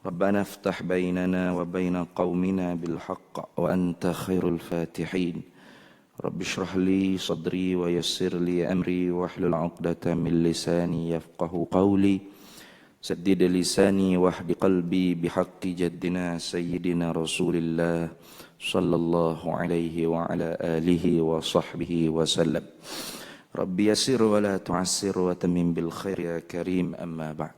ربنا افتح بيننا وبين قومنا بالحق وأنت خير الفاتحين رب اشرح لي صدري ويسر لي أمري واحلل عقدة من لساني يفقه قولي سدد لساني واهد قلبي بحق جدنا سيدنا رسول الله صلى الله عليه وعلى آله وصحبه وسلم رب يسر ولا تعسر وتمم بالخير يا كريم أما بعد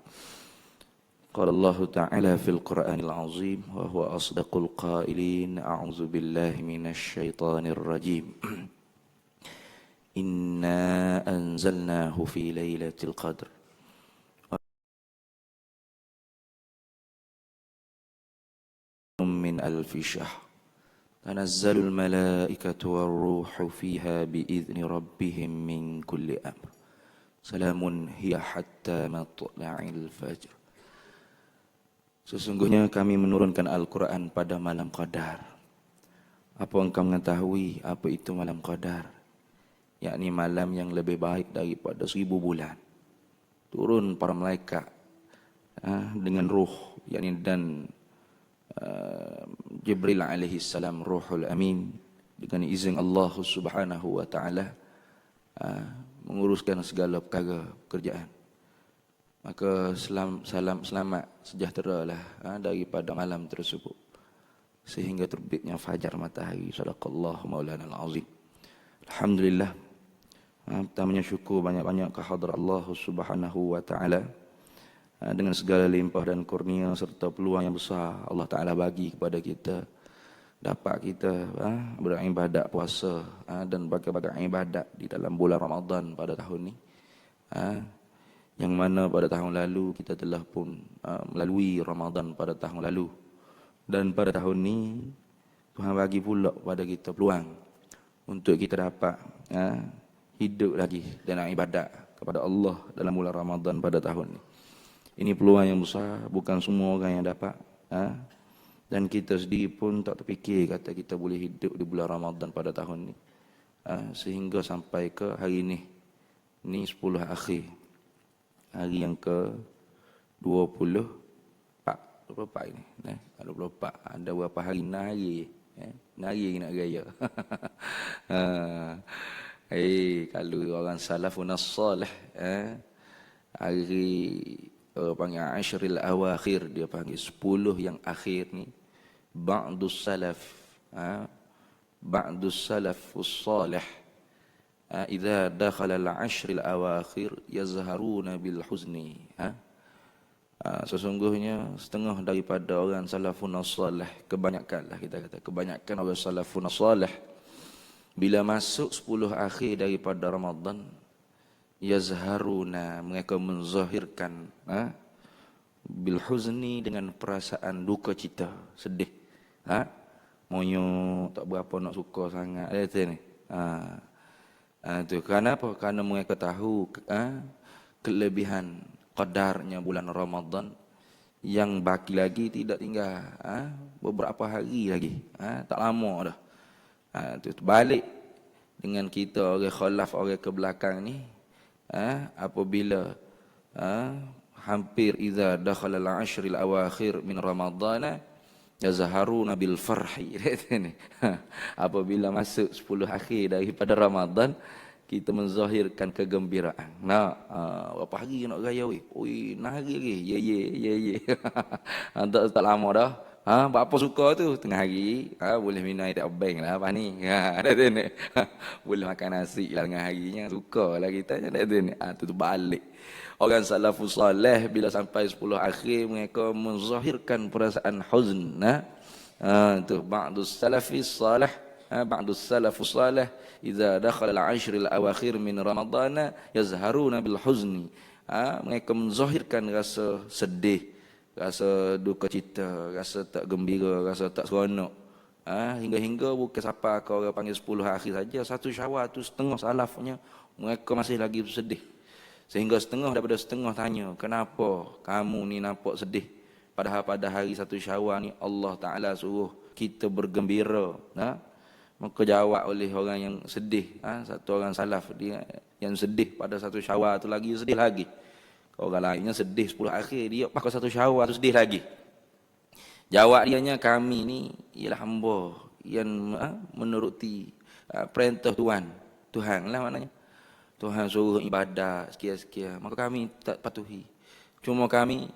قال الله تعالى في القرآن العظيم وهو أصدق القائلين أعوذ بالله من الشيطان الرجيم إنا أنزلناه في ليلة القدر من ألف شهر تنزل الملائكة والروح فيها بإذن ربهم من كل أمر سلام هي حتى مطلع الفجر. Sesungguhnya kami menurunkan Al-Quran pada malam Qadar. Apa engkau mengetahui apa itu malam Qadar? Yakni malam yang lebih baik daripada 1000 bulan. Turun para malaikat dengan ruh, yakni dan Jibril alaihi salam, Ruhul Amin, dengan izin Allah Subhanahu wa taala menguruskan segala perkara pekerjaan. Maka selamat sejahtera lah daripada malam tersebut sehingga terbitnya fajar matahari. Sadaqallahu maulana al-azim. Alhamdulillah. Pertamanya syukur banyak-banyak kehadrat Allah Subhanahu wa taala dengan segala limpah dan kurnia serta peluang yang besar Allah taala bagi kepada kita, dapat kita beribadat puasa dan berbagai-bagai ibadat di dalam bulan Ramadan pada tahun ini. Yang mana pada tahun lalu kita telah pun melalui Ramadan pada tahun lalu, dan pada tahun ini Tuhan bagi pula pada kita peluang untuk kita dapat hidup lagi dan ibadat kepada Allah dalam bulan Ramadan pada tahun ini. Ini peluang yang besar, bukan semua orang yang dapat, dan kita sendiri pun tak terfikir kata kita boleh hidup di bulan Ramadan pada tahun ini, sehingga sampai ke hari ini 10 akhir, hari yang ke-24 ini. 24. Ada berapa hari nari? Nari nak gaya. Kalau orang salafun as-salih, hari panggil Ashril Awakhir, dia panggil 10 yang akhir ni. Ba'dus salaf, Ba'dus salafus salih. Idza dakhala al-ashr al-awakhir yazharuna bil huzni. Sesungguhnya setengah daripada orang salafun salih, kebanyakanlah kita kata, kebanyakan orang salafun salih bila masuk 10 akhir daripada Ramadan, yazharuna, mereka menzahirkan bil huzni, dengan perasaan duka cita, sedih. Monyo tak berapa nak suka sangat kata ni. Itu kenapa? Karena mereka tahu kelebihan qadarnya bulan Ramadan yang baki lagi tidak tinggal beberapa hari lagi, tak lama dah. Itu balik dengan kita orang khalaf, orang ke belakang ni, apabila hampir idza dakhala al-ashr al-awakhir min Ramadhan yazharuna bil farhi. Apabila masuk 10 akhir daripada Ramadan, kita menzahirkan kegembiraan. Berapa hari nak raya weh? Oi, nari lagi. Ye. Tak lama dah. Apa suka tu tengah hari, boleh minum air abang lah apa ni. Boleh makan nasi lah tengah harinya. Sukalah kita ni. Tu balik. Orang salafus salih bila sampai 10 akhir mereka menzahirkan perasaan huzn. Itu ba'dus salafis salih, ba'dus salafus salih idza dakhala al-ashr al-awakhir min Ramadhan yazharuna bil huzni. Mereka menzahirkan rasa sedih, rasa duka cita, rasa tak gembira, rasa tak seronok. Hingga bukan siapa kau orang panggil 10 akhir saja, 1 Syawal tu setengah salafnya mereka masih lagi sedih. Sehingga setengah daripada setengah tanya, kenapa kamu ni nampak sedih? Padahal pada hari 1 Syawal ni Allah Ta'ala suruh kita bergembira. Maka jawab oleh orang yang sedih, satu orang salaf, dia yang sedih pada 1 Syawal tu lagi sedih lagi. Orang lainnya sedih 10 akhir, dia pakai 1 Syawal tu sedih lagi. Jawab dianya, kami ni ialah hamba yang menuruti perintah Tuhan. Tuhan lah maknanya. Tuhan suruh ibadat sekian-sekian, maka kami tak patuhi. Cuma kami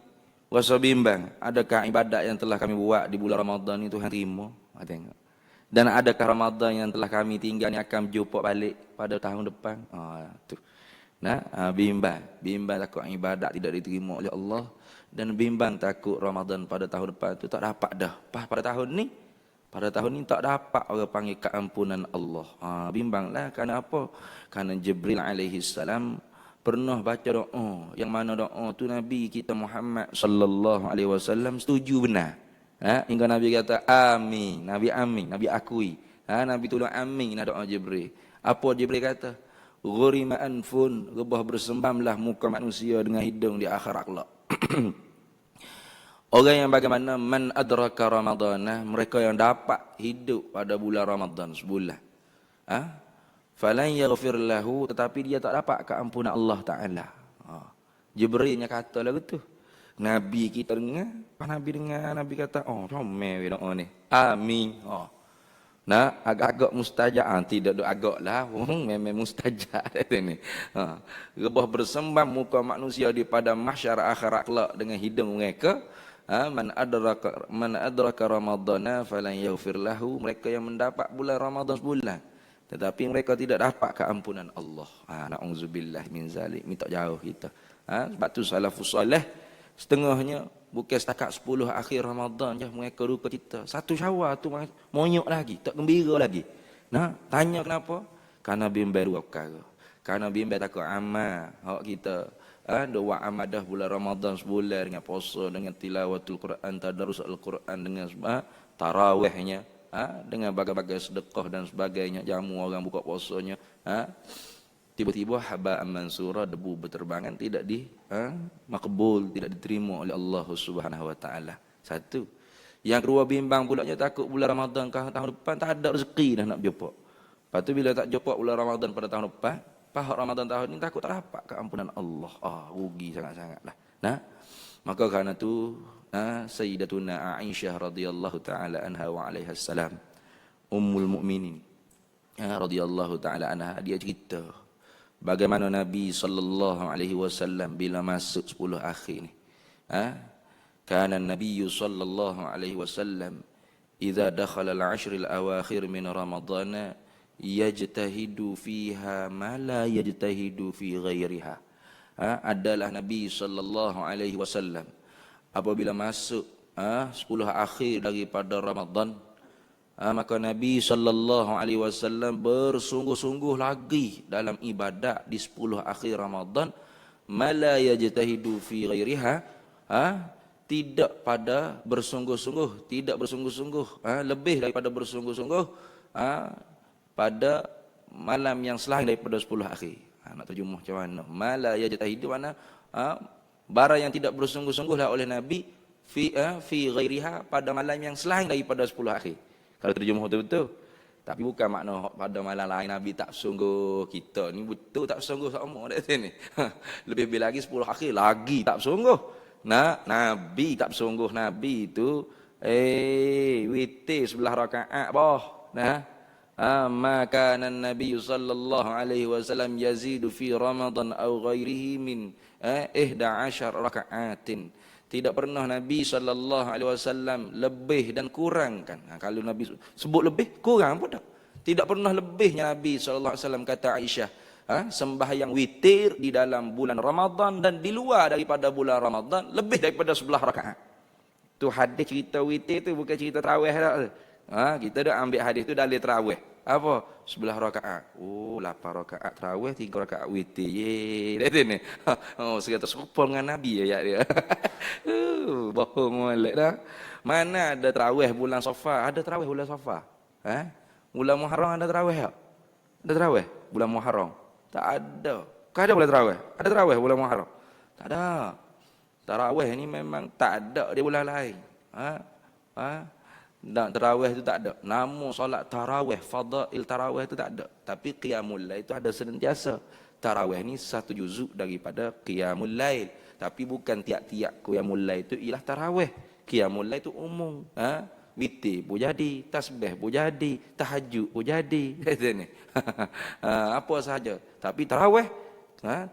rasa bimbang, adakah ibadat yang telah kami buat di bulan Ramadan ni Tuhan terima? Tengok. Dan adakah Ramadan yang telah kami tinggal ni akan jumpa balik pada tahun depan? Tu. Bimbang takut ibadat tidak diterima oleh Allah, dan bimbang takut Ramadan pada tahun depan tu tak dapat dah. Pada tahun ni tak dapat orang panggil keampunan Allah. Bimbanglah kerana apa? Kerana Jibril alaihi salam pernah baca doa, yang mana doa tu Nabi kita Muhammad sallallahu alaihi wasallam setuju benar. Hingga Nabi kata amin, Nabi akui. Nabi tulis amin nak doa Jibril. Apa Jibril kata? Ghurima anfun, rebah bersembamlah muka manusia dengan hidung di akhirat kelak. Orang yang bagaimana man adraka Ramadana, mereka yang dapat hidup pada bulan Ramadan sebulan. Falan yaghfir lahu, tetapi dia tak dapat keampunan Allah Taala. Jibrilnya kata lagu tu. Nabi kita dengar, Nabi kata, comel doa ni. Amin. Agak-agak mustajab, tidak ada agak lah, memang mustajab ni. Rebah bersembam muka manusia di pada mahsyar akhirat kelak dengan hidung mereka. Man adraka Ramadana falan yaghfir lahu, mereka yang mendapat bulan Ramadan sebulan tetapi mereka tidak dapat keampunan Allah. Na'udzubillah min zalik, minta jauh kita. Sebab tu salafus salih setengahnya bukan setakat 10 akhir Ramadan je mereka duka cita. 1 Syawal tu monyok lagi, tak gembira lagi. Tanya kenapa? Karena bimbang dua perkara. Karena bimbang takut amal hak kita. Doa amadah bulan Ramadan sebulan dengan puasa, dengan tilawatul Quran, tadarus al-Quran, dengan tarawihnya, dengan bagai-bagai sedekah dan sebagainya, jamu orang buka puasanya. Tiba-tiba haba mansura, debu berterbangan, tidak makbul, tidak diterima oleh Allah Subhanahu wa taala. Satu. Yang kedua bimbang pulanya takut bulan Ramadan tahun depan tak ada rezeki dah nak jumpa. Lepas tu bila tak jumpa bulan Ramadan pada tahun depan, pahak Ramadan tahun ini takut tak dapat keampunan Allah. Rugi sangat-sangatlah. Maka kerana tu Sayyidatuna Aisyah radhiyallahu taala anha wa alaiha salam, ummul mukminin radhiyallahu taala anha, dia cerita bagaimana Nabi sallallahu alaihi wasallam bila masuk 10 akhir ni. Kana Nabi sallallahu alaihi wasallam idza dakhala al-ashr al-awakhir min Ramadhan yajtahidu fiha ma la yajtahidu fi ghairiha. Adalah Nabi sallallahu alaihi wasallam apabila masuk 10 akhir daripada Ramadan, maka Nabi sallallahu alaihi wasallam bersungguh-sungguh lagi dalam ibadat di 10 akhir Ramadan, ma la yajtahidu fi ghairiha, tidak pada bersungguh-sungguh, tidak bersungguh-sungguh, lebih daripada bersungguh-sungguh pada malam yang selain daripada 10 akhir. Nak terjemah macam mana? Mala yajtahidu mana? Barang yang tidak bersungguh-sungguhlah oleh Nabi fi ghairiha, pada malam yang selain daripada 10 akhir. Kalau terjemah betul-betul. Tapi bukan makna pada malam lain Nabi tak sungguh. Kita ni betul tak sungguh sama dekat sini. Lebih lagi 10 akhir lagi tak sungguh. Nabi tak sungguh. Nabi itu witir 11 rakaat boh. Maka Nabi sallallahu alaihi wasallam yazidu fi Ramadan aw ghairihi min 11 rakaatin. Tidak pernah Nabi sallallahu alaihi wasallam lebih dan kurangkan. Kalau Nabi sebut lebih, kurang pun tak. Tidak pernah lebihnya Nabi sallallahu alaihi wasallam, kata Aisyah, sembahyang witir di dalam bulan Ramadan dan di luar daripada bulan Ramadan lebih daripada 11 rakaat. Tu hadis cerita witir tu bukan cerita tarawih dah. Kita dah ambil hadis tu dalil tarawih. Apa? 11 rakaat. 8 rakaat tarawih, 3 rakaat witir. Ye, dah ni. Segala serupa dengan Nabi ayat dia. Bohong molek dah. Mana ada tarawih bulan Safar? Ada tarawih bulan Safar. Bulan Muharram ada tarawih tak? Ada tarawih bulan Muharram? Tak ada. Kau ada bulan tarawih? Ada tarawih bulan Muharram? Tak ada. Tarawih ni memang tak ada di bulan lain. Dan tarawih itu tak ada. Namun solat tarawih, fadail tarawih itu tak ada. Tapi qiyamul lail itu ada senantiasa. Tarawih ni satu juzuk daripada qiyamul lail. Tapi bukan tiap-tiap qiyamul lail itu ialah tarawih. Qiyamul Lail itu umum. Witir pun jadi, tasbih pun jadi, tahajud pun jadi. Kata ni. Apa sahaja. Tapi tarawih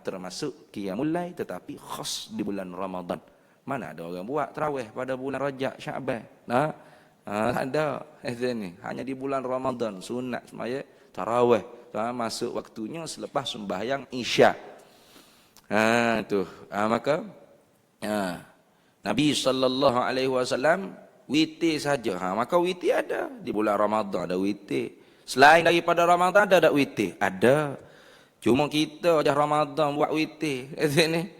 termasuk Qiyamul Lail tetapi khas di bulan Ramadan. Mana ada orang buat tarawih pada bulan Rajab, Syaban. Ada. Kata ni. Hanya di bulan Ramadan sunat semaya tarawih. Masuk waktunya selepas sembahyang Isya. Maka Nabi sallallahu alaihi wasallam witir saja. Maka witir ada di bulan Ramadan, ada witir. Selain daripada Ramadan ada tak witir? Ada. Cuma kita aja Ramadan buat witir. Ni.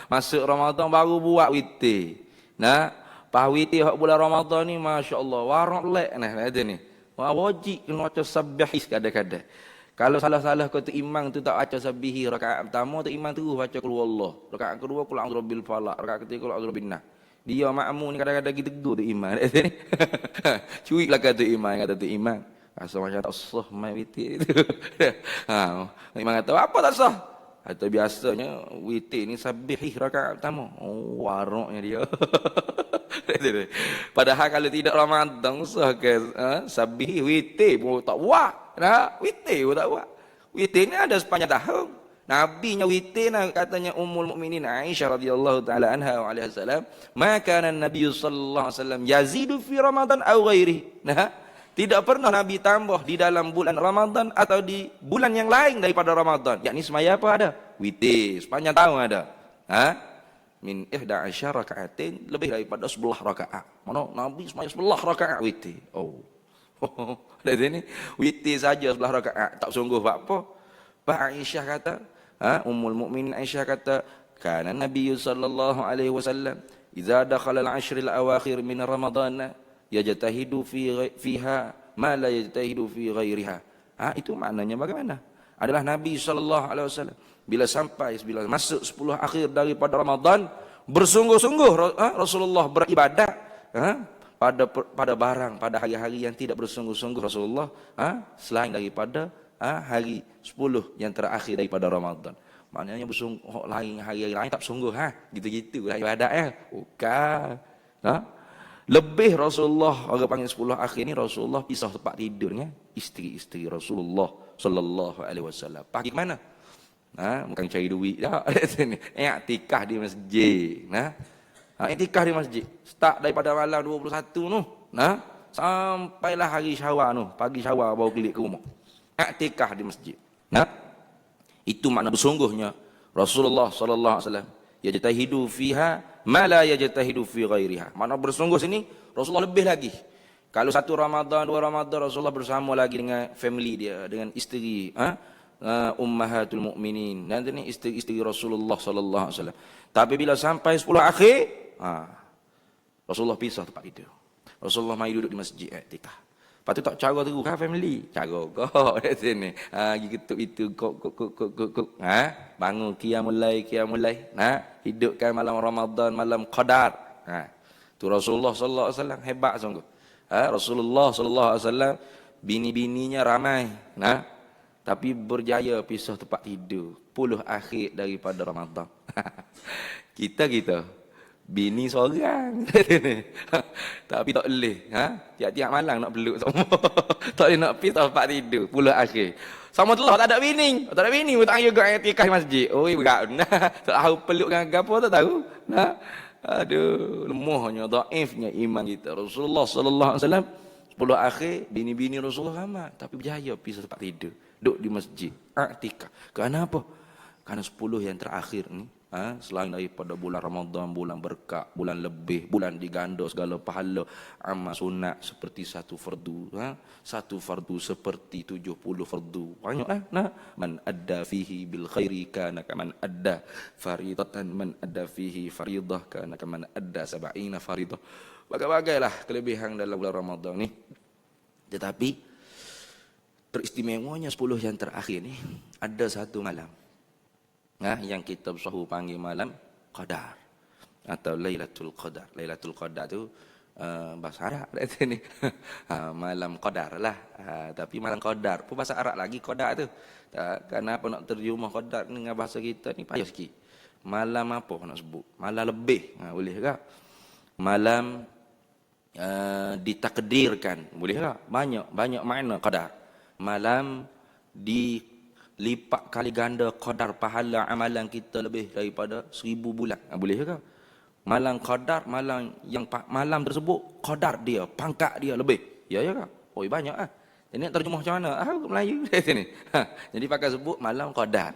Masuk Ramadan baru buat witir. Pas witir hak bulan Ramadan ni masya-Allah warak lek ni. Wajib kena baca sabihis kadang-kadang. Kalau salah-salah kau tu imam tu tak baca sabihi rakaat pertama tu imam tu baca qul huwallah. Rakaat kedua qul a'udzu birabbil falaq, rakaat ketiga qul a'udzu birabbin nas. Dia makmum ni kadang-kadang gitu tegur tu imam. Cuik lah kata imam rasa macam tak sah mai witir tu. Imam kata apa tak sah? Kata biasanya witir ni sabihi rakaat pertama. Waraknya dia. Padahal kalau tidak Ramadan sah ke sabihi witir pun tak buat. Witir pun tak buat. Witir ni ada sepanjang tahun. Nabi nya witir katanya Ummul Mukminin Aisyah radhiyallahu taala anha wa alaihi wasallam, "Ma kana an-nabiy sallallahu alaihi wasallam yazidu fi Ramadan aw ghairihi." Tidak pernah Nabi tambah di dalam bulan Ramadan atau di bulan yang lain daripada Ramadan. Yakni semaya apa ada? Witir, sepanjang tahun ada. Min 11 rakaatin, lebih daripada 11 rakaat. Mana Nabi semaya 11 rakaat witir. Dari sini witir saja 11 rakaat, tak sungguh buat apa. Pak Aisyah kata, Ummul Mukminin Aisyah kata, kana Nabi sallallahu alaihi wasallam idza dakhala al-ashr al-awakhir min Ramadan yajtahidu fiha ma la yajtahidu fi ghairiha. Itu maknanya bagaimana? Adalah Nabi sallallahu alaihi wasallam bila masuk 10 akhir daripada Ramadan bersungguh-sungguh Rasulullah beribadat pada hari-hari yang tidak bersungguh-sungguh Rasulullah selain daripada hari 10 yang terakhir daripada Ramadan. Maknanya bersungguh lain hari lain tak sungguh gitu-gitu lah ibadat bukan. Lebih Rasulullah orang panggil 10 akhir ni Rasulullah pisah tempat tidurnya isteri-isteri Rasulullah sallallahu alaihi wasallam. Pergi ke mana? Bukan cari duit dah. Iktikaf di masjid. Iktikaf di masjid. Start daripada malam 21 tu. Sampailah hari Syawal tu. Pagi Syawal baru klik ke rumah. Iktikaf di masjid. Itu makna bersungguhnya Rasulullah sallallahu alaihi wasallam yajtahidu fiha ma la yajtahidu fi ghairiha. Makna bersungguh sini Rasulullah lebih lagi. Kalau satu Ramadan, 2 Ramadan Rasulullah bersama lagi dengan family dia, dengan isteri, ummahatul mukminin. Dan ini isteri-isteri Rasulullah sallallahu alaihi wasallam. Tapi bila sampai 10 akhir, Rasulullah pisah tempat itu. Rasulullah mai duduk di masjid iktikaf. Lepas tu tak cara terus family. Cara kau di sini. Gitu itu kok. Bangun qiyamul lail. Hidupkan malam Ramadan, malam Qadar. Tu Rasulullah sallallahu alaihi wasallam hebat sungguh. Rasulullah sallallahu alaihi wasallam bini-bininya ramai. Tapi berjaya pisah tempat tidur 10 akhir daripada Ramadan. kita bini seorang. Tapi tak boleh. Tiap-tiap malam nak peluk semua. Tak boleh nak pisah tempat tidur 10 akhir. Sama telah tak ada bini. Tak ada bini pun tak juga iktikaf masjid. Berat. Tak tahu peluk dengan apa tak tahu. Aduh, lemahnya, dhaifnya iman kita. Rasulullah sallallahu alaihi wasallam 10 akhir bini-bini Rasulullah ramai tapi berjaya pisah tempat tidur. Duduk di masjid, iktikaf. Kenapa? Karena 10 yang terakhir ni, selain daripada bulan Ramadan, bulan berkah, bulan lebih, bulan diganda segala pahala, amal sunat seperti satu fardu, satu fardu seperti 70 fardu. Banyak man adda fihi bil khairi kana kaman adda faridatan, man adda fihi faridah kana kaman adda 70 faridah. Bagai-bagailah kelebihan dalam bulan Ramadan ni. Tetapi teristimewanya 10 yang terakhir ni ada satu malam yang kita sahur panggil malam Qadar atau Lailatul Qadar. Lailatul Qadar tu bahasa Arab ni. Malam Qadar lah. Tapi malam Qadar pun bahasa Arab lagi Qadar tu. Kenapa nak terjemah Qadar dengan bahasa kita ni payah sikit. Malam apa nak sebut? Malam lebih. Boleh ke? malam ditakdirkan. Boleh tak? Banyak makna qadar. Malam dilipat kali ganda qadar pahala amalan kita lebih daripada 1000 bulan. Boleh ke? Malam qadar, malam tersebut qadar dia, pangkat dia lebih. Ya ke? Oh, banyak ah. Ini terjemah macam mana? Melayu sini. Jadi pakai sebut malam qadar.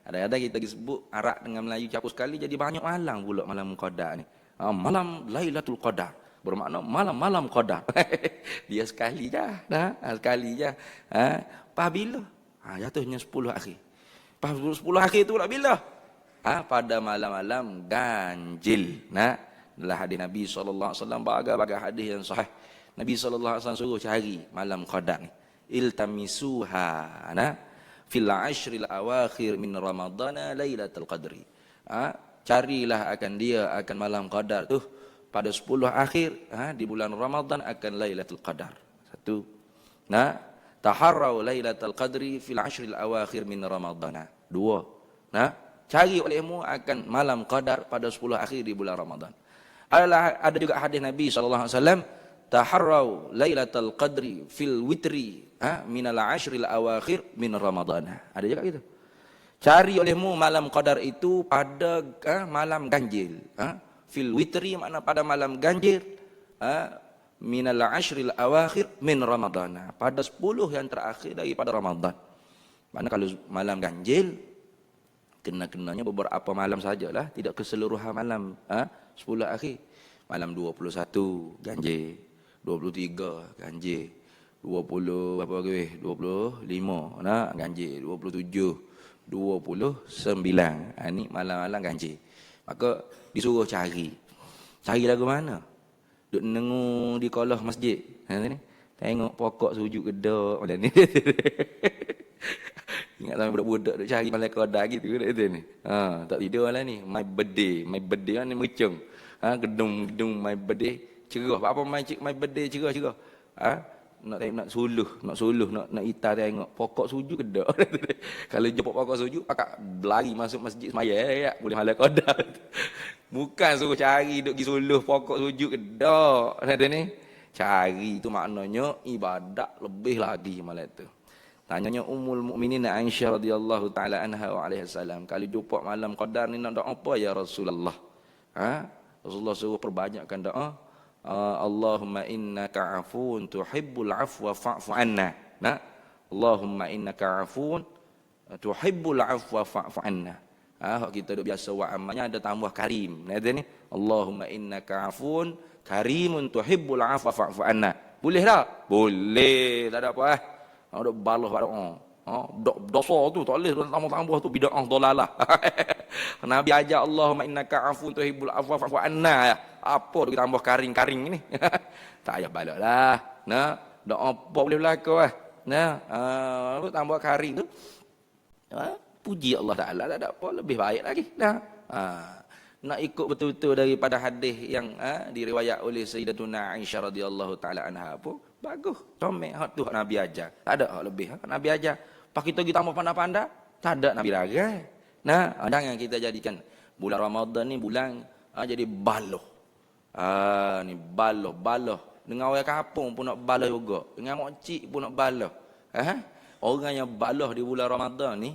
Ada kita sebut Arab dengan Melayu campur sekali jadi banyak malam pula malam qadar ni. Malam Lailatul Qadar bermakna malam-malam qadar. Dia sekali dah, sekali je. Pas bila? Jatuhnya 10 akhir. Pas 10 akhir tu lah bila? Pada malam-malam ganjil. Dalam hadis Nabi SAW, bagai hadis yang sahih. Nabi SAW suruh cari malam qadar ni. Iltamisuha fil ashril awakhir min Ramadana Lailatul Qadri. Carilah akan malam qadar tu pada 10 akhir di bulan Ramadan akan Lailatul Qadar. Satu. Taharrau Lailatul Qadri fil ashril awakhir min Ramadana. Dua. Cari olehmu akan malam qadar pada 10 akhir di bulan Ramadan. Ada juga hadis Nabi SAW, taharrau Lailatul Qadri fil witri minal ashril awakhir min Ramadana. Ada juga gitu. Cari olehmu malam qadar itu pada malam ganjil. Fil witri makna pada malam ganjil. Minal ashril awakhir min Ramadana. Pada 10 yang terakhir daripada Ramadan. Makna kalau malam ganjil, kena-kenanya beberapa malam sajalah. Tidak keseluruhan malam 10 akhir. Malam 21 ganjil. 23 ganjil. 20 apa lagi? 25 ganjil. 27 29. Ni malam-malam ganjil. Maka disuruh cari lagu mana? Duk nengu di kolah masjid. Tengok pokok sujud gedak macam ni. Ingat sama budak-budak duk cari malam qadar gitu ni. Tak tidur lah ni. My birthday ni mercung. Gedung my birthday cerah. Apa my birthday cerah. Nak suluh nak ita tengok pokok sujud gedak. Kalau jumpa pokok sujud pakak berlari masuk masjid semaya boleh malam qadar. Bukan suruh cari duk pergi suluh pokok sujud gedak. Ni cari tu maknanya ibadat lebih lagi malam tu. Tanyanya Ummul Mukminin Aisyah radhiyallahu taala anha wa alaihi salam, kalau jumpa malam qadar ni nak doa apa ya Rasulullah? Rasulullah suruh perbanyakkan doa. Allahumma innaka afuun tuhibbul afwa fa'fu anna. Allahumma innaka afuun tuhibbul afwa fa'fu anna. Kita duk biasa buat amalnya ada tambah karim. Ni Allahumma innaka afuun karimun tuhibbul afwa fa'fu anna. Boleh tak? Boleh, tak ada apa Ada balah doa. Dosa tu tak boleh tambah-tambah tu bid'ah dolalah. Nabi ajar Allahumma innaka afuun tuhibbul afwa fa'fu anna. Apa tu kita tambah karing-karing ni? Tak payah balaklah. Doa apa boleh berlaku tambah karing tu. Puji Allah Taala, tak ada apa lebih baik lagi. Nak ikut betul-betul daripada hadis yang diriwayat oleh Sayyidatuna Aisyah radhiyallahu taala anha pun bagus. Comel hak tu Nabi ajar. Tak ada hak lebih Nabi ajar. Pas kita tambah pandai-pandai, tak ada Nabi ragai. Jangan kita jadikan bulan Ramadan ni bulan jadi baloh. Ni baloh. Dengan orang kampung pun nak baloh juga. Dengan mak cik pun nak baloh. Orang yang baloh di bulan Ramadan ni,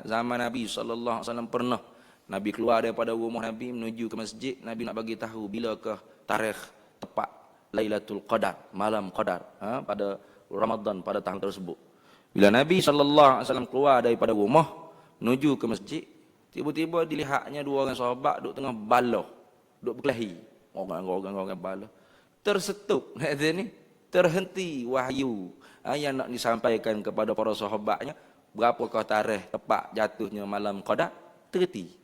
zaman Nabi SAW pernah Nabi keluar daripada rumah Nabi menuju ke masjid. Nabi nak bagi tahu bilakah tarikh tepat Lailatul Qadar, malam Qadar pada Ramadan pada tahun tersebut. Bila Nabi SAW keluar daripada rumah menuju ke masjid, tiba-tiba dilihatnya dua orang sahabat duduk tengah baloh, duduk berkelahi. Orang baloh. Tersetup ni, terhenti wahyu yang nak disampaikan kepada para sahabatnya. Berapakah tarikh tepat jatuhnya malam Qadar? Terhenti.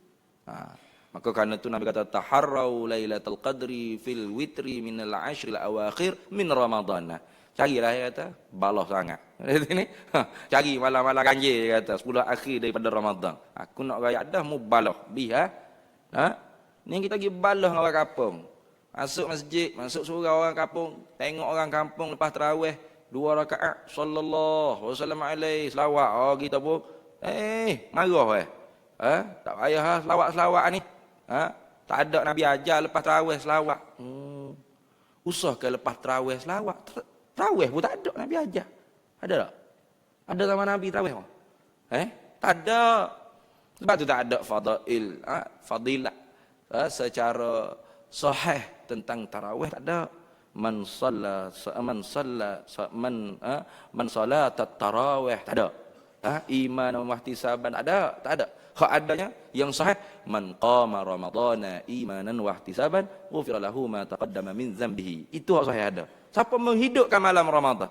Maka kerana itu Nabi kata taharrau Lailatul Qadri fil witri minal ashril awakhir min Ramadhan. Carilah dia kata, balah sangat. Cari malam-malam ganjil dia kata, 10 akhir daripada Ramadan. Aku nak raya dah mu balah. Ni kita pergi balah dengan orang kampung. Masuk masjid, masuk surau orang kampung, tengok orang kampung lepas tarawih 2 rakaat sallallahu wasallam alaihi selawat. Kita pun marah tak payah selawat-selawat ni. Tak ada Nabi ajar lepas tarawih selawat. Usah ke lepas tarawih selawat. Tarawih pun tak ada Nabi ajar. Ada tak? Ada zaman Nabi tarawih? Tak ada. Sebab tu tak ada fadilah secara sahih tentang tarawih, tak ada. Man salat tarawih, tak ada. Iman wa ihtisaban, tak ada. Hak adanya yang sahih, man qama ramadhana imanan wa ihtisaban ghufira lahu ma taqaddama min dhanbihi. Itu hak sahih ada. Siapa menghidupkan malam Ramadan?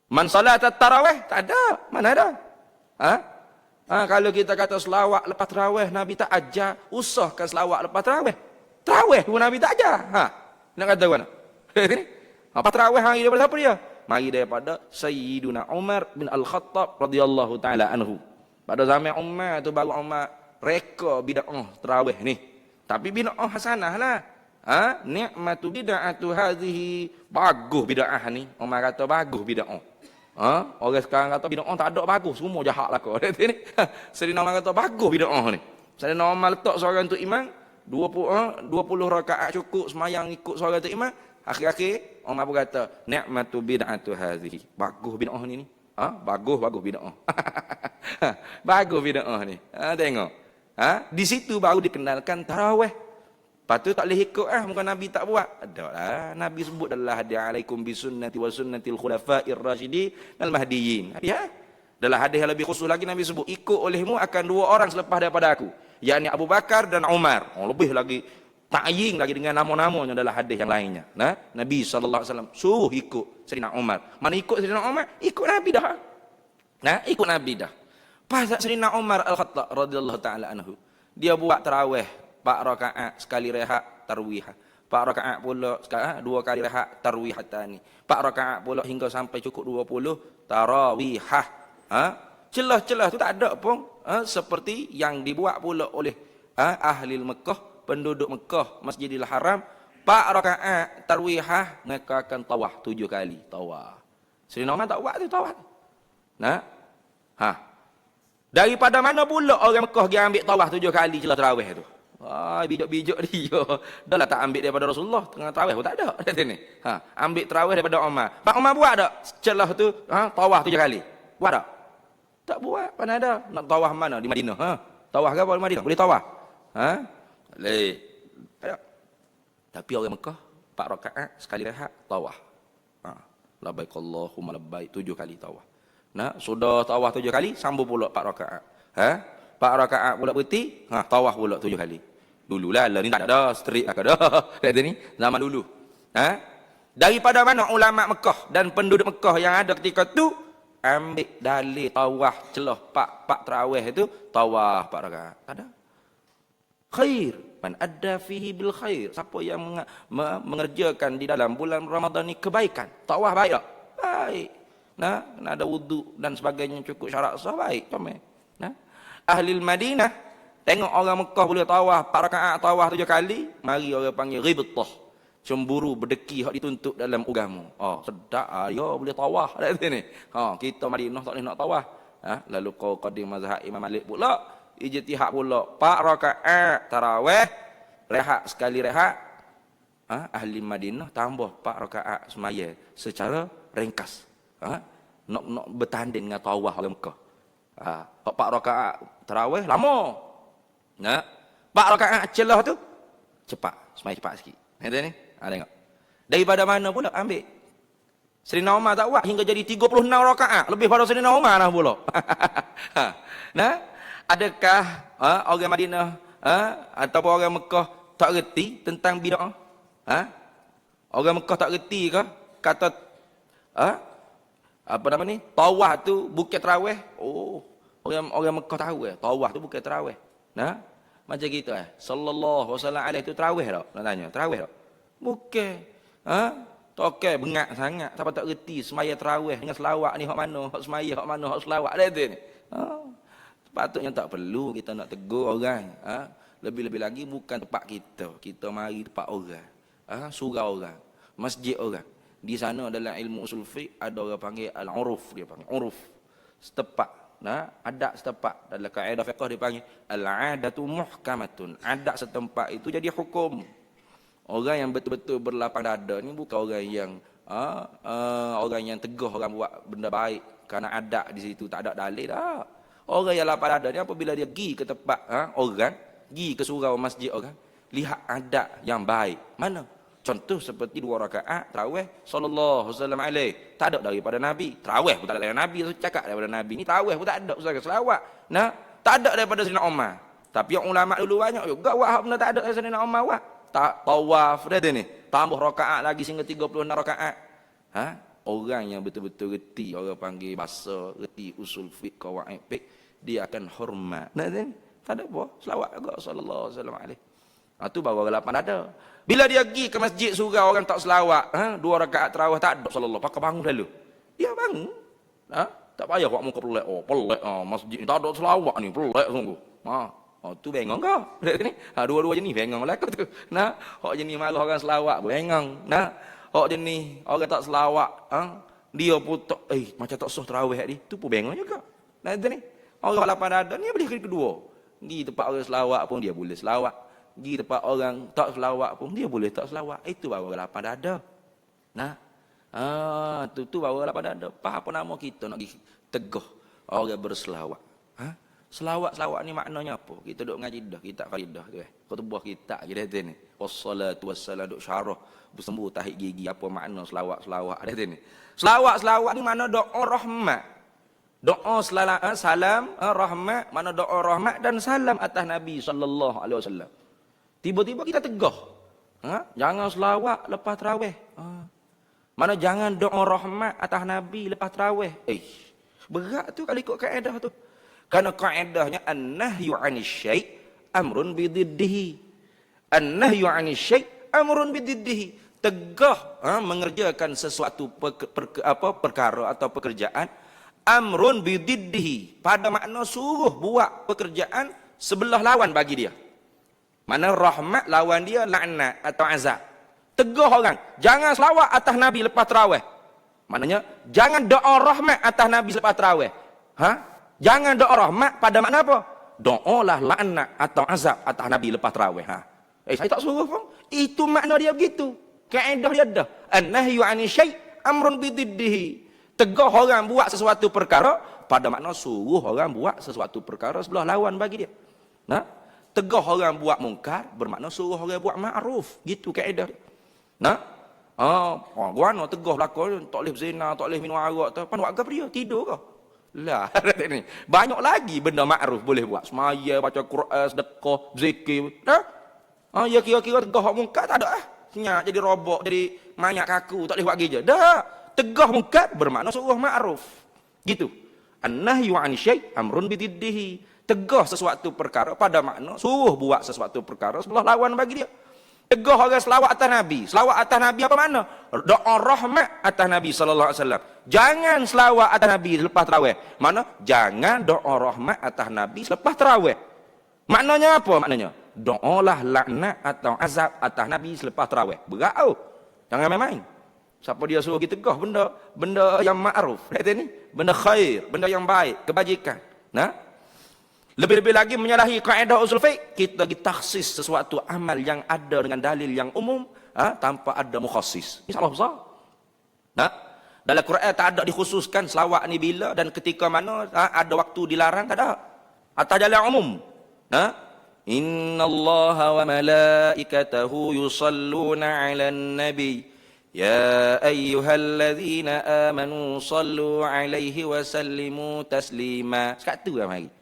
Man salat tarawih, tak ada. Mana ada? Kalau kita kata selawat lepas tarawih, Nabi tak ajar, usahkan selawat lepas tarawih. Tarawih pun Nabi tak ajar. Nak kata mana? Apa tarawih hari daripada siapa dia? Mari daripada Sayyiduna Umar bin Al-Khattab radhiyallahu taala anhu. Pada zaman Umar tu baru Umar reka bid'ah tarawih ni. Tapi bid'ah hasanah lah. Ni'matu bid'atu hadhihi. Bagus bid'ah ni. Umar kata bagus bid'ah. Orang sekarang kata bid'ah tak ada bagus, semua jahat lah kau. Sayyidina Umar kata bagus bid'ah ni. Sayyidina Umar letak seorang tu imam 20 rakaat cukup semayang ikut seorang tu imam. Akhir-akhir Umar pun kata ni'matu bid'atu hadhihi. Bagus bid'ah ni. Bagus bid'ah. Bagus bid'ah ni. Tengok. Di situ baru dikenalkan tarawih. Lepas tu tak boleh ikut muka Nabi tak buat. Ada lah. Nabi sebut dalam hadis alaikum bisunnati wa sunnatil khulafa'ir rasyidin al mahdiyyin. Dalam hadis yang lebih khusus lagi Nabi sebut ikut olehmu akan dua orang selepas daripada aku, yakni Abu Bakar dan Umar. Lebih lagi ta'yin lagi dengan nama-namanya dalam hadis yang lainnya. Nabi SAW suruh ikut Sayyidina Umar. Mana ikut Sayyidina Umar? Ikut Nabi dah. Ikut Nabi dah. Pas Sayyidina Umar Al-Khattab radhiyallahu taala anhu, dia buat tarawih 4 rakaat sekali rehat tarwihah. 4 rakaat pula sekarang 2 kali rehat tarwihatani. 4 rakaat pula hingga sampai cukup 20 tarawihah. Celah-celah tu tak ada pun seperti yang dibuat pula oleh ahli Mekah, penduduk Mekah, Masjidil Haram. 4 rakaat tarwihah mereka akan tawaf 7 kali tawaf. Sayyidina Umar tak buat tu tawaf. Daripada mana pula orang Mekah dia ambil tawaf 7 kali celah tarawih tu? Bijak-bijak dia. Dah lah tak ambil daripada Rasulullah tengah tarawih pun tak ada. Ambil tarawih daripada Umar. Pak Umar buat tak celah tu tawaf 7 kali? Buat tak? Tak buat. Mana ada? Nak tawaf mana? Di Madinah. Tawaf ke apa di Madinah? Boleh tawaf? Boleh. Tapi orang Mekah 4 rakaat sekali rehat tawaf. Labbaik Allahumma labbaik 7 kali tawaf. Sudah tawaf 7 kali sambung pula 4 rakaat. 4 rakaat pula berhenti, tawaf pula 7 kali. Dululah lah ni tak ada street lah dah. Kata ni zaman dulu. Daripada mana ulama Mekah dan penduduk Mekah yang ada ketika tu ambil dalil tawaf celah 4 tarawih itu tawaf 4 rakaat. Ada. Khair man adda fihi bil khair. Siapa yang mengerjakan di dalam bulan Ramadan ni kebaikan. Tawaf baik tak? Baik. Kena ada wudu dan sebagainya cukup syarat sah baik. Ahli Madinah tengok orang Mekah boleh tawaf 4 rakaat tawaf 7 kali, mari orang panggil ghibtah, cemburu berdeki hak dituntut dalam agama. Sedap ya boleh tawaf kat sini. Kita Madinah tak boleh nak tawaf. Lalu kau qadim mazhab Imam Malik pula ijtihad pula 4 rakaat tarawih rehat sekali rehat. Ahli Madinah tambah 4 rakaat semaya secara ringkas. Nak bertanding dengan tawaf orang Mekah. 4 rakaat tarawih lama. 4 rakaat celah tu cepat, semai cepat sikit. Ni tengok. Daripada mana pula ambil? Sayyidina Umar tak buat hingga jadi 36 rakaat, lebih pada Sayyidina Umar dah pula. Adakah orang Madinah ataupun orang Mekah tak reti tentang bid'ah? Orang Mekah tak reti ke kata apa nama ni? Tawaf tu bukit tarawih. Orang Mekah tahu tawaf tu bukit tarawih. Macam gitu sallallahu wasallam alaihi tu tarawih tak? Nak tanya, tarawih tak? Bukan. Okey, bengak sangat. Siapa tak reti semaya tarawih dengan selawat ni hak mana? Hak semaya hak mana? Hak selawat dah tu ni. Sepatutnya tak perlu kita nak tegur orang. Lebih-lebih lagi bukan tempat kita. Kita mari tempat orang. Surau orang. Masjid orang. Di sana dalam ilmu usul fiqh ada orang panggil al-uruf, dia panggil uruf. Setempat Nah, adat setempat dalam kaedah fiqh dipanggil al-'adatu muhkamatun. Adat setempat itu jadi hukum. Orang yang betul-betul berlapang dada ni bukan orang yang teguh orang buat benda baik kerana adat di situ tak ada dalil dah. Orang yang lapang dada ni apabila dia pergi ke tempat orang, pergi ke surau masjid orang, lihat adat yang baik. Mana? Contoh seperti 2 rakaat tarawih sallallahu alaihi wasallam tak ada daripada nabi. Tarawih pun tak ada daripada nabi, cakap daripada nabi ni tarawih pun tak ada ustaz selawat. Nah, tak ada daripada Sayyidina Umar. Tapi yang ulama dulu banyak juga buat benda tak ada daripada Sayyidina Umar buat. Tak tawaf dah ni. Tambah rakaat lagi sehingga 36 rakaat. Orang yang betul-betul reti, orang panggil bahasa, reti usul fiqh, qawaid fiqh, dia akan hormat. Nah, tak ada apa, selawat juga sallallahu alaihi wasallam. Itu baru orang lapang dada. Bila dia pergi ke masjid surau orang tak selawat, 2 rakaat tarawih tak ada sallallahu, pakai bangun dulu. Dia bangun. Tak payah buat muka pelik. Oh, pelik masjid ni tak ada selawat ni, pelik sungguh. Tu bengong kau. Ni. Dua-dua jenis bengong lah tu. Nah, hak jenis malah orang selawat bengong. Nah, hak jenis orang tak selawat, dia pun tak macam tak sah tarawih ni, tu pun bengong juga. Nah, tu ni. Orang lapang dada ni boleh kedua. Di tempat orang selawat pun dia boleh selawat. Di tempat orang tak selawat pun dia boleh tak selawat. Itu baru lapang dada. Nah, tu baru lapang dada. Apa nama kita nak pergi teguh orang berselawat. Selawat ni maknanya apa? Kita duk ngaji dah kitab faridah tu khutbah kita kita ni. Wassalatu wassalamu syarah bersembuh tahid gigi apa makna selawat ada ni. Selawat ni mana doa rahmat. Doa salam rahmat, mana doa rahmat dan salam atas Nabi sallallahu alaihi wasallam. Tiba-tiba kita tegah. Jangan selawat lepas tarawih. Mana jangan doa rahmat atas Nabi lepas tarawih. Berat tu kalau ikut kaedah tu. Karena kaedahnya an-nahyu 'anil syai' amrun bididdihi. An-nahyu 'anil syai' amrun bididdihi. Tegah mengerjakan sesuatu perkara atau pekerjaan amrun bididdihi. Pada makna suruh buat pekerjaan sebelah lawan bagi dia. Mana rahmat lawan dia laknat atau azab. Tegah orang, jangan selawat atas Nabi lepas tarawih. Maknanya jangan doa rahmat atas Nabi lepas tarawih. Jangan doa rahmat pada makna apa? Doalah laknat atau azab atas Nabi lepas tarawih. Saya tak suruh pun. Itu makna dia begitu. Kaedah dia dah. An-nahyu 'anil syai' amrun bididdihi. Tegah orang buat sesuatu perkara pada makna suruh orang buat sesuatu perkara sebelah lawan bagi dia. Tegah orang buat mungkar bermakna suruh orang buat ma'ruf. Gitu kaedah dia. Guano tegah belakang tak boleh berzina, tak boleh minum arak tu. Apa buat apa dia? Tidur ke? Lah, ni. Banyak lagi benda ma'ruf boleh buat. Semaya, baca Quran, sedekah, zikir. Ya kira-kira tegah mungkar tak ada Senyap jadi robok, jadi manyak kaku, tak boleh buat gereja. Dah. Tegah mungkar bermakna suruh ma'ruf. Gitu. An-nahyu 'anil syai' amrun bididdihi. Tegah sesuatu perkara pada makna suruh buat sesuatu perkara sebelah lawan bagi dia. Tegah orang selawat atas Nabi. Selawat atas Nabi apa makna? Doa rahmat atas Nabi sallallahu alaihi wasallam. Jangan selawat atas Nabi selepas tarawih. Mana? Jangan doa rahmat atas Nabi selepas tarawih. Maknanya apa maknanya? Doalah laknat atau azab atas Nabi selepas tarawih. Berat tau. Jangan main-main. Siapa dia suruh kita tegah benda yang ma'ruf. Benda khair, benda yang baik, kebajikan. Lebih-lebih lagi menyalahi kaedah usul fiqh, kita lagi taksis sesuatu amal yang ada dengan dalil yang umum tanpa ada mukhassis. Ini salah besar. Dalam Quran tak ada dikhususkan selawat ni bila dan ketika mana ada waktu dilarang, tak ada. Atas jalan umum. Innallaha wa malaikatahu yusalluna 'alan nabi ya ayyuhalladzina amanu sallu 'alaihi wa sallimu taslima. Sekatu mari.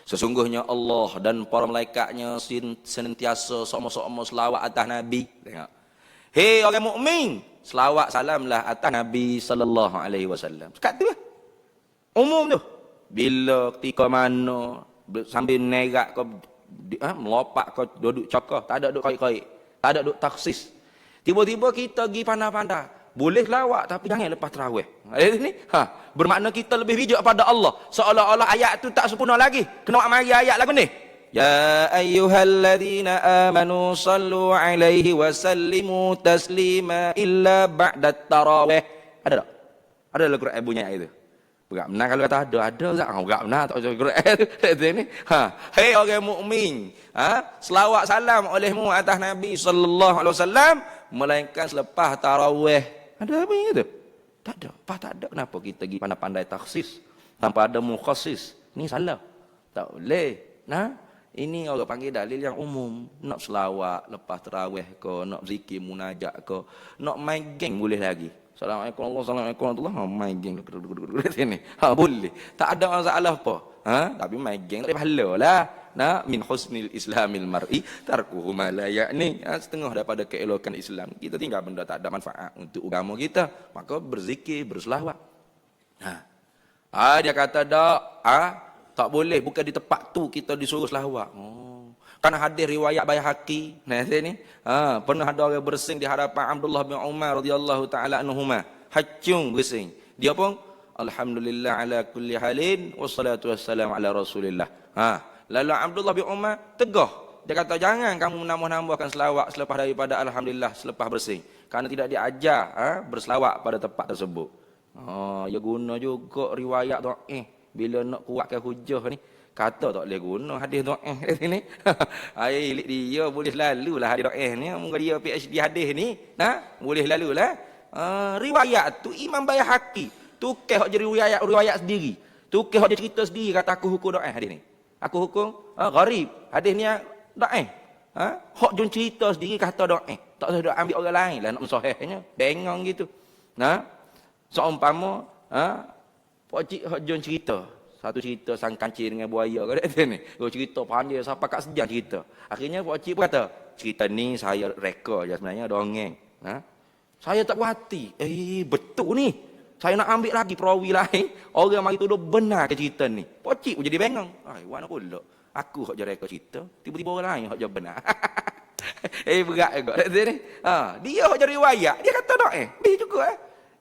Sesungguhnya Allah dan para malaikatnya senantiasa sama-sama selawat atas Nabi. Tengok. Hei orang mukmin, selawat salamlah atas Nabi sallallahu alaihi wasallam. Sekat tu lah. Umum tu. Bila ketika mana sambil nerak kau melopak kau duduk cakap, tak ada duduk kait-kait, tak ada duduk taksis. Tiba-tiba kita pergi pandai-pandai. Boleh lawak tapi jangan lepas tarawih. Ini bermakna kita lebih bijak pada Allah. Seolah-olah ayat tu tak sempurna lagi. Kena mari ayat lagu ni. Ya ayyuhalladzina amanu sallu alaihi wa sallimu taslima illa ba'da tarawih. Ada tak? Ada dalam Quran bunyi ayat itu. Berat benar kalau kata ada tak? Berat benar tak baca Quran ni. Hei orang mukmin, selawat salam olehmu atas Nabi sallallahu alaihi wasallam melainkan selepas tarawih. Ada apa yang itu? Tak ada. Apa tak ada? Kenapa kita pergi pandai-pandai takhsis tanpa ada mukhassis? Ni salah. Tak boleh. Ini orang panggil dalil yang umum. Nak selawat lepas tarawih ke, nak zikir munajat ke, nak main geng boleh lagi. Assalamualaikum warahmatullahi wabarakatuh. Main geng sini. Boleh. Tak ada masalah apa. Tapi main geng tak ada pahala lah. Min husnil islamil mar'i tarkuhu ma la ya'ni. Setengah daripada keelokan Islam. Kita tinggal benda tak ada manfaat untuk agama kita. Maka berzikir, berselawat. Dia kata tak boleh, bukan di tempat tu kita disuruh selawat. Karena hadir riwayat Baihaqi ni, pernah ada orang bersing di hadapan Abdullah bin Umar radhiyallahu taala anhuma. Hacung bersing. Dia pun alhamdulillah ala kulli halin wassalatu wassalamu ala Rasulillah. Lalu Abdullah bin Umar tegah. Dia kata jangan kamu menambah-nambahkan selawat selepas daripada alhamdulillah selepas bersing. Karena tidak diajar berselawat pada tempat tersebut. Ya guna juga riwayat tu. Bila nak kuatkan hujah ni, kata tak boleh guna hadis dhaif sini. Dia boleh lalulah hadis dhaif ni. Mungkin dia PhD hadis ni, boleh lalulah. Riwayat tu Imam Baihaqi, tukeh hok jadi riwayat sendiri. Tukeh hok dia cerita sendiri kata aku hukum dhaif hadis ni. Aku hukum gharib. Hadis ni dhaif. Hok jun cerita sendiri kata dhaif. Tak usah dok ambil orang lain lah nak mensahihnya. Bengong gitu. Seumpama Pak Cik hok jun cerita. Satu cerita sang kancing dengan buaya kata ni. Dia cerita panjang sampai kat sejam cerita. Akhirnya Pak Cik pun kata, cerita ni saya reka je sebenarnya dongeng. Saya tak puas hati. Betul ni. Saya nak ambil lagi perawi lain. Orang mari tuduh benar ke cerita ni. Pak Cik pun jadi bengong. Mana pula. Aku hok je reka cerita, tiba-tiba orang lain hok je benar. Berat juga kata ni. Dia hok je riwayat, dia kata dak Dia juga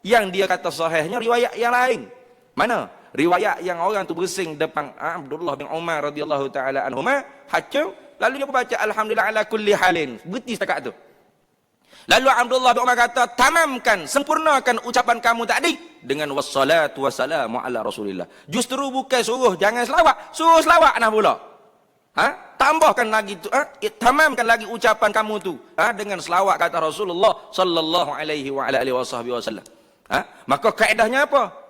Yang dia kata sahihnya riwayat yang lain. Mana? Riwayat yang orang tu bersing depan Abdullah bin Umar radhiyallahu taala anhuma, hacung, lalu dia baca alhamdulillah ala kulli halin. Berhenti setakat tu. Lalu Abdullah bin Umar kata, tamamkan, sempurnakan ucapan kamu tadi dengan wassalatu wassalamu ala Rasulillah. Justru bukan suruh jangan selawat, suruh selawat nah pula. Tambahkan lagi tu, tamamkan lagi ucapan kamu tu dengan selawat kata Rasulullah sallallahu alaihi wa ala alihi wasallam. Maka kaedahnya apa?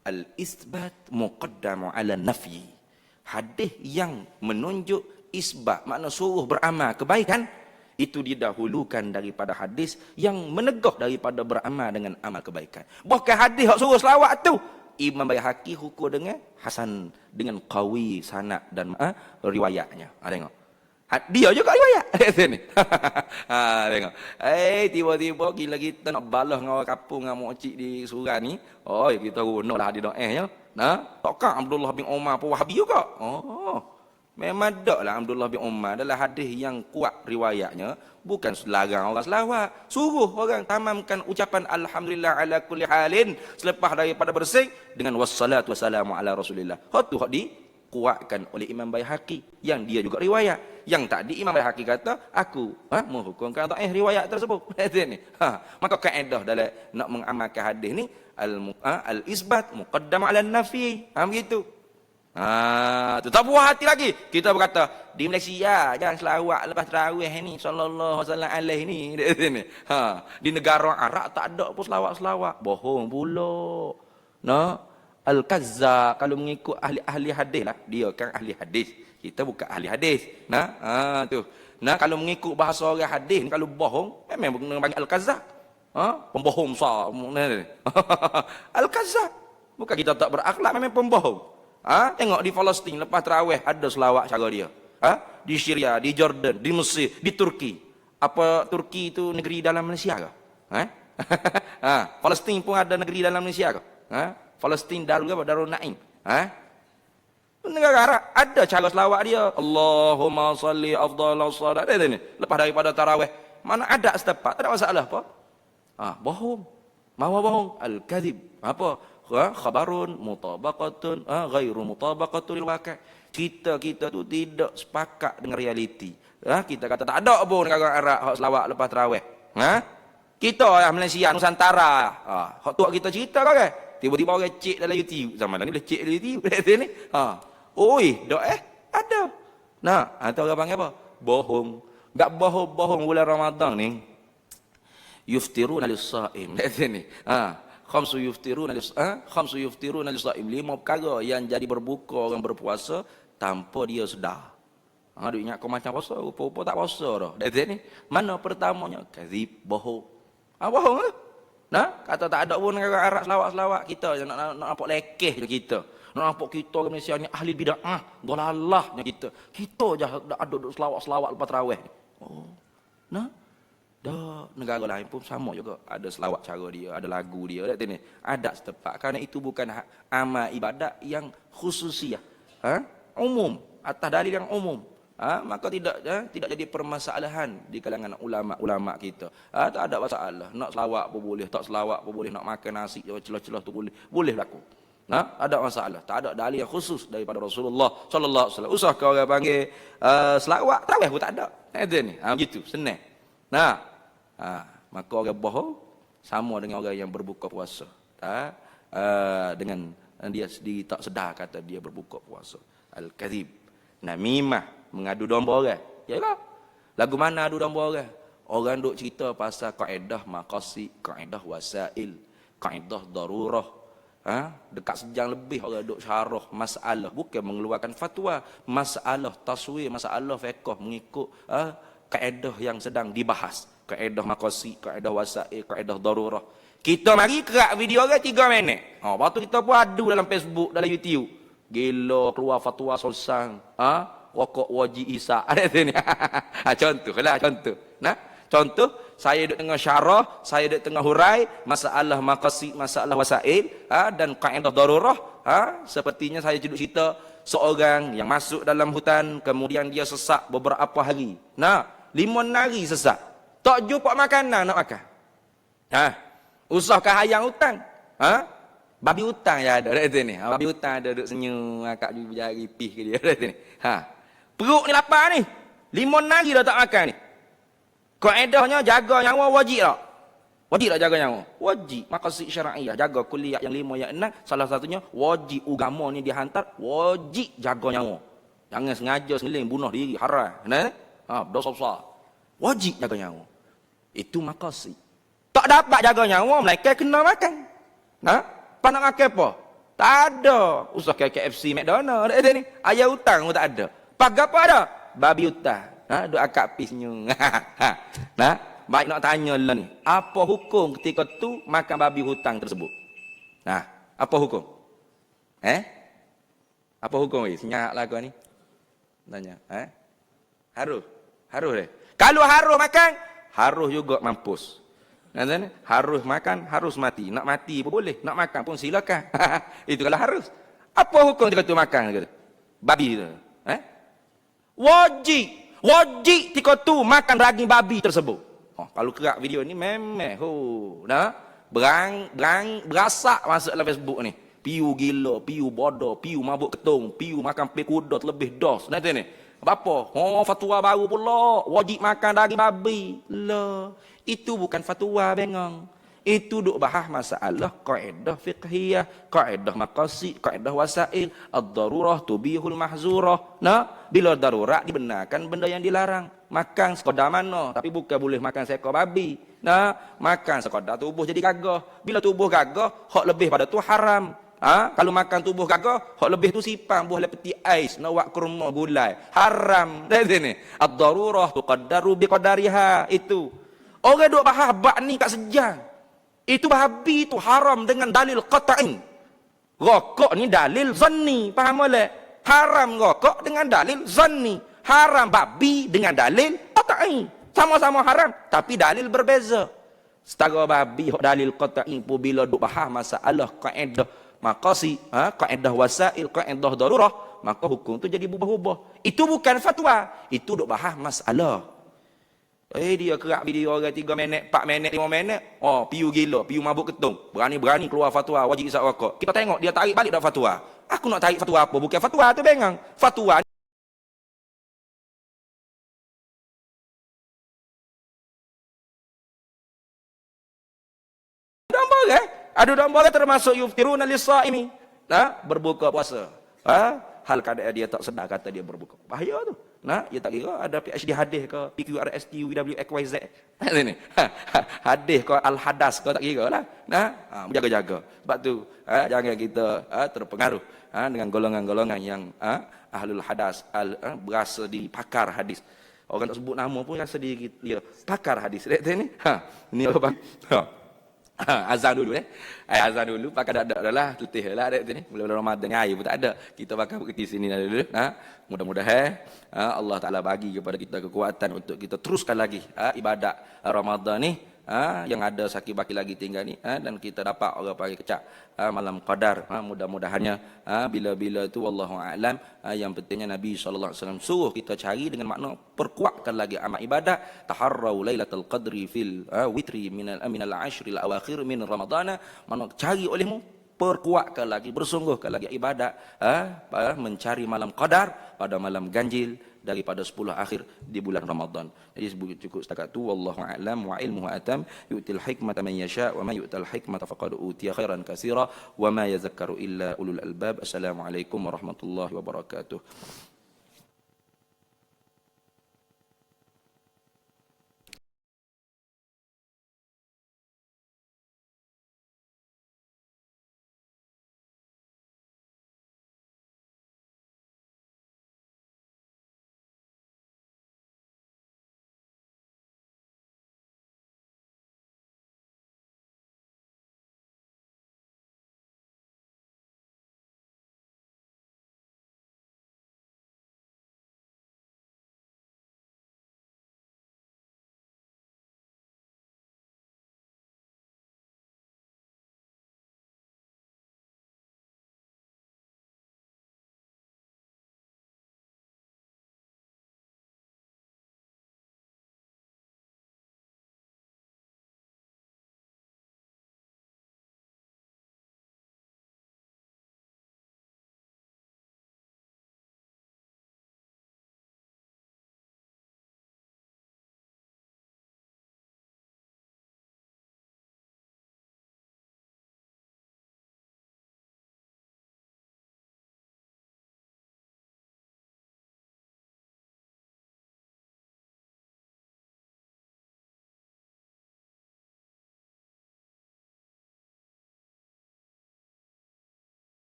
Al-isbat muqaddamu ala nafyi. Hadis yang menunjuk isbat, makna suruh beramal kebaikan, itu didahulukan daripada hadis yang menegah daripada beramal dengan amal kebaikan. Bahkan hadis yang suruh selawat tu, Imam Baihaqi hukum dengan hasan, dengan qawi sanad dan riwayatnya. Tengok. Dia juga riwayat. Sini. Tengok. Tiba-tiba gila kita nak balas dengan orang kapung dengan mokcik di surau ni. Kita gunalah hadis dhaif ya. Takkan Abdullah bin Umar pun Wahabi juga. Memang taklah Abdullah bin Umar adalah hadis yang kuat riwayatnya, bukan larang orang selawat. Suruh orang tamamkan ucapan alhamdulillah ala kulli halin selepas daripada bersih dengan wassalatu wassalamu ala Rasulillah. Hak dikuatkan oleh Imam Baihaqi yang dia juga riwayat. Yang tadi Imam Baihaqi kata aku menghukumkan dhaif riwayat tersebut. Maka kaedah dalam nak mengamalkan hadis ni al-isbat muqaddam ala nafi. Begitu. Tu tak puas hati lagi. Kita berkata di Malaysia jangan selawat lepas tarawih ni sallallahu alaihi ni. Di negara Arab tak ada pun selawat-selawat. Bohong pula. Al-Kazzab kalau mengikut ahli hadis lah. Dia kan ahli hadis. Kita bukan ahli hadis. Kalau mengikut bahasa orang hadis ni, kalau bohong memang kena panggil Al-Kazzab. Pembohong besar. Al-Kazzab. Bukan kita tak berakhlak, memang pembohong. Tengok di Palestin lepas tarawih ada selawat cara dia. Di Syria, di Jordan, di Mesir, di Turki. Apa Turki itu negeri dalam Malaysia ke? Palestin pun ada negeri dalam Malaysia ke? Palestin Darul Naim. Negara Arab ada cara selawat dia. Allahumma salli afdhalas salat. Lepas daripada tarawih, mana ada setepat, tak ada masalah apa. Bohong. Mawa bohong. Al-kadhib. Apa? Khabarun mutabaqatun ghairu mutabaqatul waqi'. Kita tu tidak sepakat dengan realiti. Kita kata tak ada pun negara Arab hak selawat lepas tarawih. Kita Malaysia Nusantara. Hak tu kita cerita kan? Tiba-tiba orang cek dalam YouTube. Zaman ni boleh cek dalam YouTube. Ni. Oi, dok ada. Nah, atau orang panggil apa? Bohong. Tak bohong bulan Ramadan ni. Yuftiruna lis-shaim. Ni. Khamsu yuftiruna lis-shaim. 5 perkara yang jadi berbuka orang berpuasa tanpa dia sedar. Dia ingat kau macam puasa, rupa-rupa tak puasa dah. Ni. Mana pertamanya? Kadzib, bohong. Bohong ke? Nah, kata tak ada pun orang Arab selawat-selawat kita nak nampak lekeh je kita. Nak nampak kita orang Malaysia ni ahli bid'ah, dolalahnya kita. Kita je ada selawat-selawat lepas tarawih. Nah. Dah negara lain pun sama juga. Ada selawat cara dia, ada lagu dia, ni. Ada setempat. Kerana itu bukan amal ibadat yang khususiah. Umum, atas dalil yang umum. Maka tidak jadi permasalahan di kalangan ulama-ulama kita. Tak ada masalah. Nak selawat pun boleh, tak selawat pun boleh, nak makan nasi celah-celah tu boleh. Boleh laku. Ada masalah. Tak ada dalil yang khusus daripada Rasulullah sallallahu alaihi wasallam. Usah kau orang panggil selawat, tarawih pun tak ada. Ni. Begitu, senang. Maka orang bohong sama dengan orang yang berbuka puasa. Dengan dia sendiri tak sedar kata dia berbuka puasa. Al-kadzib. Namimah, mengadu domba orang. Yalah. Lagu mana adu domba orang? Orang duk cerita pasal kaedah maqasid, kaedah wasail, kaedah darurah. Dekat sejam lebih orang duk syarah masalah, bukan mengeluarkan fatwa, masalah taswir, masalah fiqh mengikut kaedah yang sedang dibahas. Kaedah maqasid, kaedah wasail, kaedah darurah. Kita mari kerak video orang 3 minit. Lepas tu kita pun adu dalam Facebook, dalam YouTube. Gila keluar fatwa solsang. Rokok wajib Isa. Ada tu ni. Contoh. Contoh, saya duduk tengah syarah, saya duduk tengah hurai masalah maqasid, masalah wasail, dan kaedah darurah. Sepertinya saya duduk cerita seorang yang masuk dalam hutan, kemudian dia sesak beberapa hari. 5 hari sesak. Tak jumpa makanan nak makan. Usahkah hayang hutan? Babi hutang ya ada tu ni. Babi hutang ada duduk senyum, akak juga jari pih ke dia tu ni. Perut ni lapar ni. 5 hari dah tak makan ni. Kaedahnya jaga nyawa wajib tak? Wajib tak jaga nyawa? Wajib. Maqasid syar'iyah, jaga kuliah yang 5 yang 6, salah satunya wajib agama ni dihantar, wajib jaga nyawa. Jangan sengaja seling bunuh diri, haram. Dosa besar. Wajib jaga nyawa. Itu maqasid. Tak dapat jaga nyawa, mereka kena makan. Apa nak makan apa? Tak ada. Usah KFC, McDonald. Ada ni. Ayam hutang pun tak ada. Pagar apa ada? Babi hutang. Duk akak pisnya. Baik nak tanya lah ni. Apa hukum ketika tu makan babi hutang tersebut? Apa hukum? Apa hukum ni? Senyap lah kau ni. Tanya. Harus. Harus deh. Kalau harus makan, harus juga mampus. Harus makan, harus mati. Nak mati pun boleh, nak makan pun silakan. Itu kalau harus. Apa hukum ketika tu makan? Babi tu. Wajib ketika tu makan daging babi tersebut. Kalau kerak video ni memang berasak masuk dalam Facebook ni. Piu gila, piu bodoh, piu mabuk ketung, piu makan pi kuda lebih dos. Nanti ni. Apa? Fatwa baru pula. Wajib makan daging babi. Lah. Itu bukan fatwa bengong. Itu duk bahas masalah kaedah fiqhiyah, kaedah maqasid, kaedah wasail, ad-darurah tubihul mahzurah. Bila darurat dibenarkan benda yang dilarang. Makan sekadar mana, tapi bukan boleh makan seekor babi. Makan sekadar tubuh jadi gagah. Bila tubuh gagah, hak lebih pada tu haram. Kalau makan tubuh gagah, hak lebih tu sipang, buah peti ais, nawak kurma gulai. Haram. Lihat sini. Ad-darurah tuqaddaru biqadariha. Itu. Orang duk bahas bab ni kat sejang. Itu babi itu haram dengan dalil qat'in. Rokok ni dalil zanni. Faham boleh? Haram rokok dengan dalil zanni. Haram babi dengan dalil qat'i. Sama-sama haram, tapi dalil berbeza. Setara babi dalil qat'i pun bila duk bahas masalah kaedah maqasid, kaedah wasail, kaedah darurah, maka hukum tu jadi berubah-ubah. Itu bukan fatwa, itu duk bahas masalah. Dia kerak video orang 3 minit, 4 minit, 5 minit. Piu gila, piu mabuk ketung. Berani-berani keluar fatwa wajib isap rokok. Kita tengok dia tarik balik dak fatwa. Aku nak tarik fatwa apa? Bukan fatwa tu bengang. Fatwa gambar Adu domba termasuk yuftiruna lis-shaimi. Nah, berbuka puasa. Hal keadaan dia tak sedar kata dia berbuka. Bahaya tu. Nah, dia tak kira ada PhD hadis ke PQRST UWXYZ. Ini. Hadis ke al-hadas ke tak kira lah. Nah, jaga-jaga. Sebab tu jangan kita terpengaruh dengan golongan-golongan yang ahlul hadas, berasa di pakar hadis. Orang tak sebut nama pun rasa dia pakar hadis. Ini. Ini apa bang? Azan dulu azan dulu pakai adalah letih lah ni bulan Ramadan ni air pun tak ada, kita pakai berhenti sini dulu. Mudah-mudahan Allah Taala bagi kepada kita kekuatan untuk kita teruskan lagi ibadat Ramadan ni yang ada sakit baki lagi tinggal ni dan kita dapat orang panggil kecak malam qadar. Mudah-mudahannya bila-bila tu wallahu alam. Yang pentingnya Nabi sallallahu alaihi wasallam suruh kita cari dengan makna perkuatkan lagi amal ibadat. Taharrau lailatul qadri fil witri minal ashril awakhir min ramadana. Makna cari olehmu, perkuatkan lagi, bersungguhkan lagi ibadat mencari malam qadar pada malam ganjil daripada 10 akhir di bulan Ramadan. Jadi cukup setakat tu, wallahu a'lam wa ilmuhu atam, yu'til hikmata man yasha wa man yu'tal hikmata faqad utiya khairan katsira wa ma yadhakkaru illa ulul albab. Assalamualaikum warahmatullahi wabarakatuh.